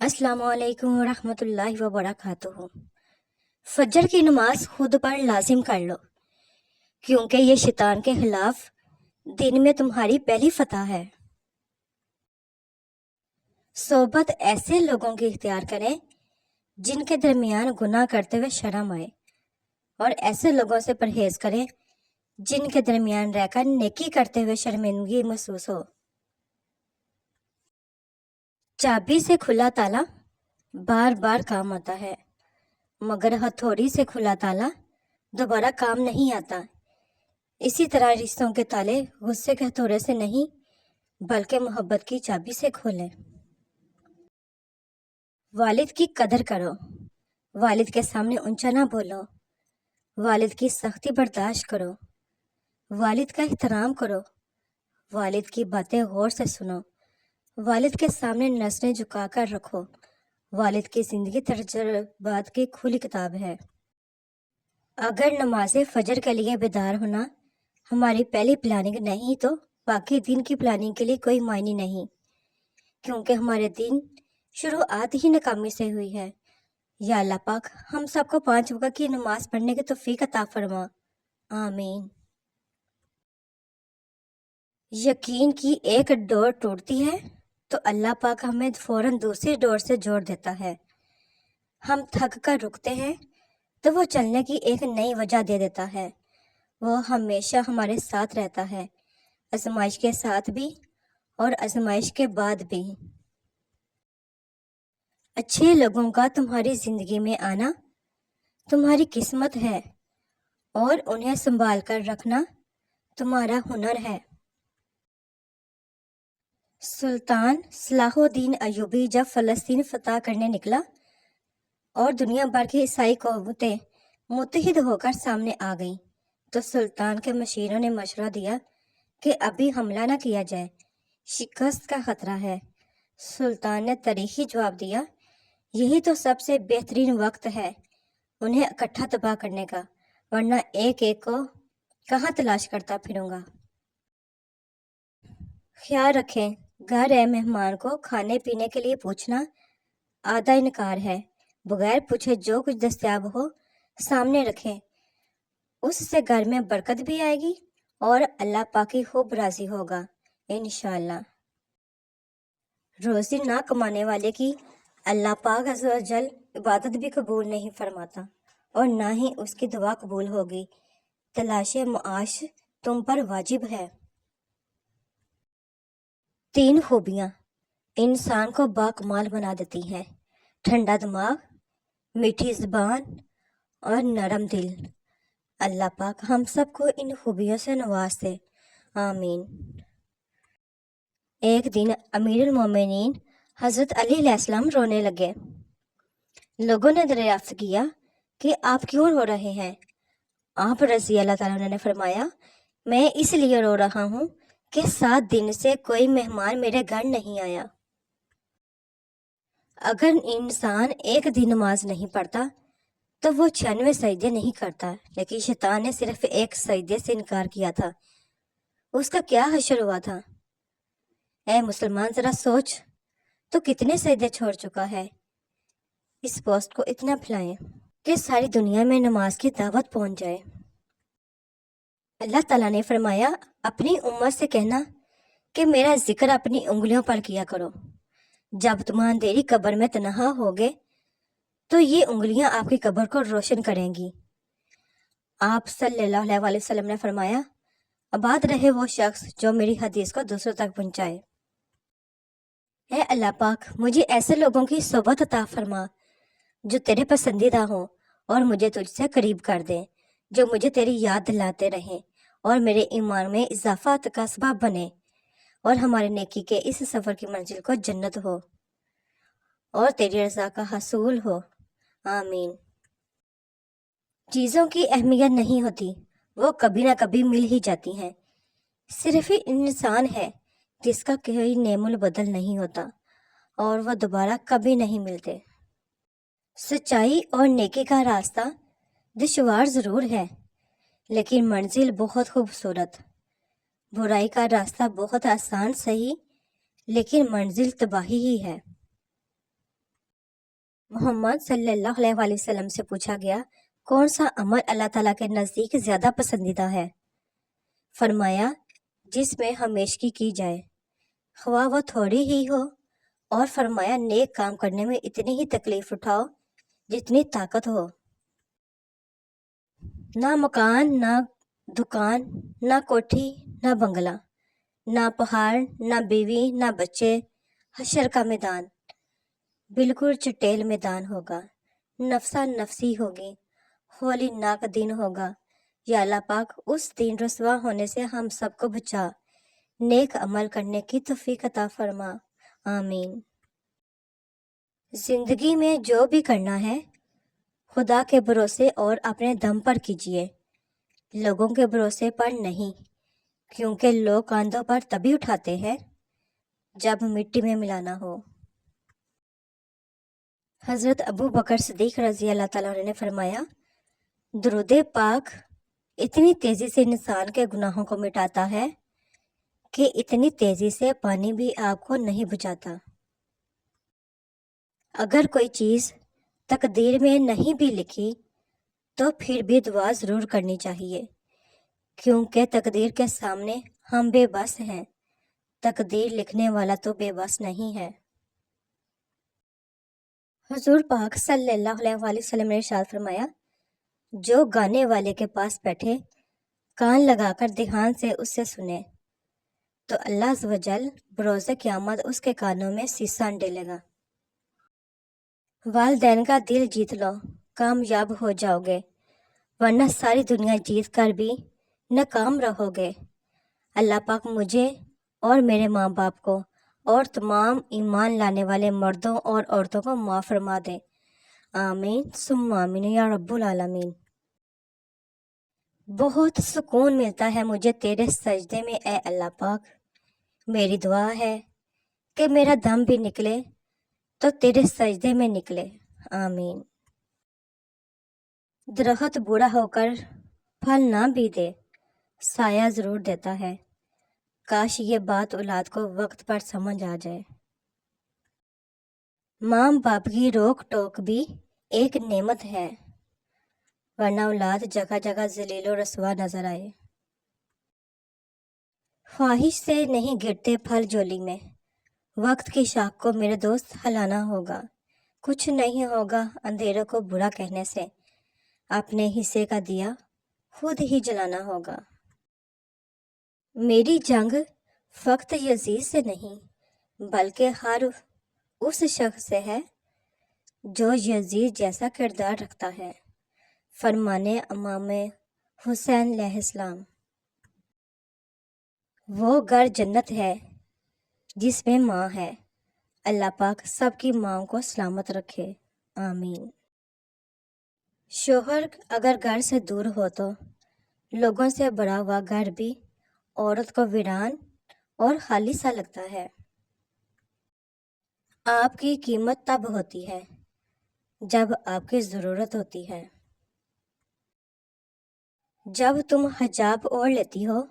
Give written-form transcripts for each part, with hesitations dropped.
अस्सलाम वालेकुम वरहमतुल्लाहि वबरकातुहू। फजर की नमाज खुद पर लाजिम कर लो, क्योंकि ये शैतान के खिलाफ दिन में तुम्हारी पहली फतह है। सोबत ऐसे लोगों की इख्तियार करें जिनके दरमियान गुनाह करते हुए शर्म आए, और ऐसे लोगों से परहेज करें जिनके दरमियान रहकर नेकी करते हुए शर्मिंदगी महसूस हो। चाबी से खुला ताला बार बार काम आता है, मगर हथौड़ी से खुला ताला दोबारा काम नहीं आता। इसी तरह रिश्तों के ताले गुस्से के हथौड़े से नहीं, बल्कि मोहब्बत की चाबी से खोलें। वालिद की कदर करो, वालिद के सामने ऊंचा ना बोलो, वालिद की सख्ती बर्दाश्त करो, वालिद का एहतराम करो, वालिद की बातें गौर से सुनो, वालिद के सामने नज़रें झुकाकर रखो। वालिद की ज़िंदगी तजुर्बात की खुली किताब है। अगर नमाज फजर के लिए बेदार होना हमारी पहली प्लानिंग नहीं, तो बाकी दिन की प्लानिंग के लिए कोई मायने नहीं, क्योंकि हमारे दिन शुरुआत ही नाकामी से हुई है। या अल्लाह पाक हम सबको 5 वक्त की नमाज पढ़ने की तौफीक अता फरमा, आमीन। यकीन की एक डोर टूटती है तो अल्लाह पाक हमें फौरन दूसरी डोर से जोड़ देता है। हम थक कर रुकते हैं तो वो चलने की एक नई वजह दे देता है। वो हमेशा हमारे साथ रहता है, आजमाइश के साथ भी और आजमाइश के बाद भी। अच्छे लोगों का तुम्हारी जिंदगी में आना तुम्हारी किस्मत है, और उन्हें संभाल कर रखना तुम्हारा हुनर है। सुल्तान सलाहुद्दीन अयूबी जब फ़लस्तीन फतह करने निकला और दुनिया भर की ईसाई कौमें मुत्तहिद होकर सामने आ गईं, तो सुल्तान के मशीरों ने मशवरा दिया कि अभी हमला न किया जाए, शिकस्त का खतरा है। सुल्तान ने तारीखी जवाब दिया, यही तो सबसे बेहतरीन वक्त है उन्हें इकट्ठा तबाह करने का, वरना एक एक को कहाँ तलाश करता फिरूंगा। ख्याल रखें, घर आए मेहमान को खाने पीने के लिए पूछना आधा इनकार है। बगैर पूछे जो कुछ दस्तयाब हो सामने रखें, उससे घर में बरकत भी आएगी और अल्लाह पाक की खूब राजी होगा इंशाअल्लाह। रोजी ना कमाने वाले की अल्लाह पाक अज़्ज़ व जल इबादत भी कबूल नहीं फरमाता, और ना ही उसकी दुआ कबूल होगी। तलाशे मुआश तुम पर वाजिब है। 3 खूबियाँ इंसान को बाकमाल बना देती हैं: ठंडा दिमाग, मीठी ज़ुबान और नरम दिल। अल्लाह पाक हम सबको इन खूबियों से नवाज दे, आमीन। एक दिन अमीरुल मोमिनीन हज़रत अली अलैहिस्सलाम रोने लगे। लोगों ने दरियाफ्त किया कि आप क्यों रो रहे हैं? आप रज़ी अल्लाह ताला अन्हु ने फरमाया, मैं इसलिए रो रहा हूँ कि 7 दिन से कोई मेहमान मेरे घर नहीं आया। अगर इंसान एक दिन नमाज नहीं पढ़ता तो वो 96 सजदे नहीं करता, लेकिन शैतान ने सिर्फ एक सजदे से इनकार किया था। उसका क्या हश्र हुआ था? ऐ मुसलमान, जरा सोच तो कितने सजदे छोड़ चुका है। इस पोस्ट को इतना फैलाएं कि सारी दुनिया में नमाज की दावत पहुंच जाए। अल्लाह ताला ने फरमाया, अपनी उम्मत से कहना कि मेरा जिक्र अपनी उंगलियों पर किया करो। जब तुम अंधेरी कब्र में तन्हा होगे तो ये उंगलियां आपकी कब्र को रोशन करेंगी। आप सल्लल्लाहु अलैहि वसल्लम ने फरमाया, आबाद रहे वो शख्स जो मेरी हदीस को दूसरों तक पहुंचाए। ऐ अल्लाह पाक, मुझे ऐसे लोगों की सोबत अता फरमा जो तेरे पसंदीदा हों, और मुझे तुझसे करीब कर दे, जो मुझे तेरी याद दिलाते रहें और मेरे ईमान में इजाफा का सबब बने, और हमारे नेकी के इस सफ़र की मंजिल को जन्नत हो और तेरी रज़ा का हसूल हो, आमीन। चीज़ों की अहमियत नहीं होती, वो कभी ना कभी मिल ही जाती हैं। सिर्फ ही इंसान है जिसका कोई नेमुल बदल नहीं होता और वह दोबारा कभी नहीं मिलते। सच्चाई और नेकी का रास्ता दुश्वार ज़रूर है, लेकिन मंजिल बहुत खूबसूरत। बुराई का रास्ता बहुत आसान सही, लेकिन मंजिल तबाही ही है। मोहम्मद सल्लल्लाहु अलैहि वसल्लम से पूछा गया, कौन सा अमल अल्लाह ताला के नज़दीक ज़्यादा पसंदीदा है? फरमाया, जिसमें हमेशगी की जाए, ख्वाह वो थोड़ी ही हो। और फरमाया, नेक काम करने में इतनी ही तकलीफ उठाओ जितनी ताकत हो। ना मकान, ना दुकान, ना कोठी, ना बंगला, ना पहाड़, ना बीवी, ना बच्चे। हशर का मैदान बिल्कुल चटेल मैदान होगा, नफसा नफसी होगी, होलीनाक दिन होगा। या अल्लाह पाक, उस दिन रसवा होने से हम सबको बचा, नेक अमल करने की तौफीक अता फरमा, आमीन। जिंदगी में जो भी करना है खुदा के भरोसे और अपने दम पर कीजिए, लोगों के भरोसे पर नहीं, क्योंकि लोग कांधों पर तभी उठाते हैं जब मिट्टी में मिलाना हो। हज़रत अबू बकर सिद्दीक रज़ी अल्लाह ताला अन्हु ने फरमाया, दुरूद पाक इतनी तेज़ी से इंसान के गुनाहों को मिटाता है कि इतनी तेज़ी से पानी भी आग को नहीं बुझाता। अगर कोई चीज़ तकदीर में नहीं भी लिखी तो फिर भी दुआ ज़रूर करनी चाहिए, क्योंकि तकदीर के सामने हम बेबस हैं, तकदीर लिखने वाला तो बेबस नहीं है। हुजूर पाक सल्लल्लाहु अलैहि वसल्लम ने इरशाद फरमाया, जो गाने वाले के पास बैठे कान लगाकर ध्यान से उससे सुने तो अल्लाह अज़्ज़ व जल बरोज़ क़यामत उसके कानों में शीशा डालेगा। वालिदैन का दिल जीत लो, कामयाब हो जाओगे, वरना सारी दुनिया जीत कर भी नाकाम रहोगे। अल्लाह पाक मुझे और मेरे माँ बाप को और तमाम ईमान लाने वाले मर्दों और औरतों को माफ़ फरमा दे, आमीन सुम्मा आमीन या रब्बुल आलमीन। बहुत सुकून मिलता है मुझे तेरे सजदे में ए अल्लाह पाक। मेरी दुआ है कि मेरा दम भी निकले तो तेरे सजदे में निकले, आमीन। दरख्त बूढ़ा होकर फल ना भी दे, साया ज़रूर देता है। काश ये बात औलाद को वक्त पर समझ आ जाए। माँ बाप की रोक टोक भी एक नेमत है, वरना औलाद जगह जगह ज़लील और रसवा नजर आए। ख्वाहिश से नहीं गिरते फल झोली में, वक्त की शाख को मेरे दोस्त हिलाना होगा। कुछ नहीं होगा अंधेरों को बुरा कहने से, अपने हिस्से का दिया खुद ही जलाना होगा। मेरी जंग फ़कत यजीद से नहीं, बल्कि हर उस शख्स से है जो यजीद जैसा किरदार रखता है। फरमाने इमाम हुसैन अलैहिस्सलाम, वो घर जन्नत है जिसमें माँ है। अल्लाह पाक सबकी माँओं को सलामत रखे, आमीन। शोहर अगर घर से दूर हो तो लोगों से बड़ा हुआ घर भी औरत को वीरान और खाली सा लगता है। आपकी कीमत तब होती है जब आपकी ज़रूरत होती है। जब तुम हिजाब ओढ़ लेती हो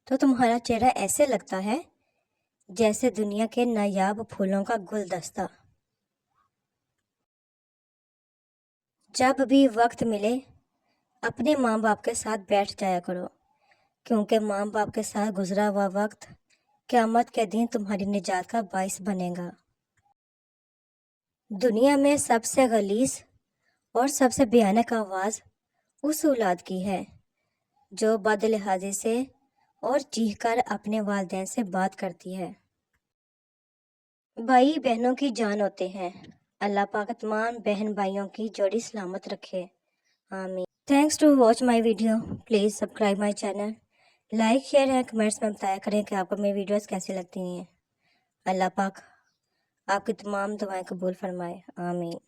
तो तुम्हारा चेहरा ऐसे लगता है जैसे दुनिया के नायाब फूलों का गुलदस्ता। जब भी वक्त मिले अपने माँ बाप के साथ बैठ जाया करो, क्योंकि माँ बाप के साथ गुजरा हुआ वक्त क़यामत के दिन तुम्हारी निजात का बाइस बनेगा। दुनिया में सबसे गलीज़ और सबसे भयानक आवाज़ उस औलाद की है जो बदलिहाज़ी से और चीख कर अपने वालिदैन से बात करती है। भाई बहनों की जान होते हैं, अल्लाह पाक तमाम बहन भाइयों की जोड़ी सलामत रखे, आमीन। Thanks to watch my video. Please subscribe my channel, like share and comments में बताया करें कि आपको मेरी वीडियोस कैसी लगती हैं। अल्लाह पाक आपकी तमाम दुआएं कबूल फरमाए, आमीन।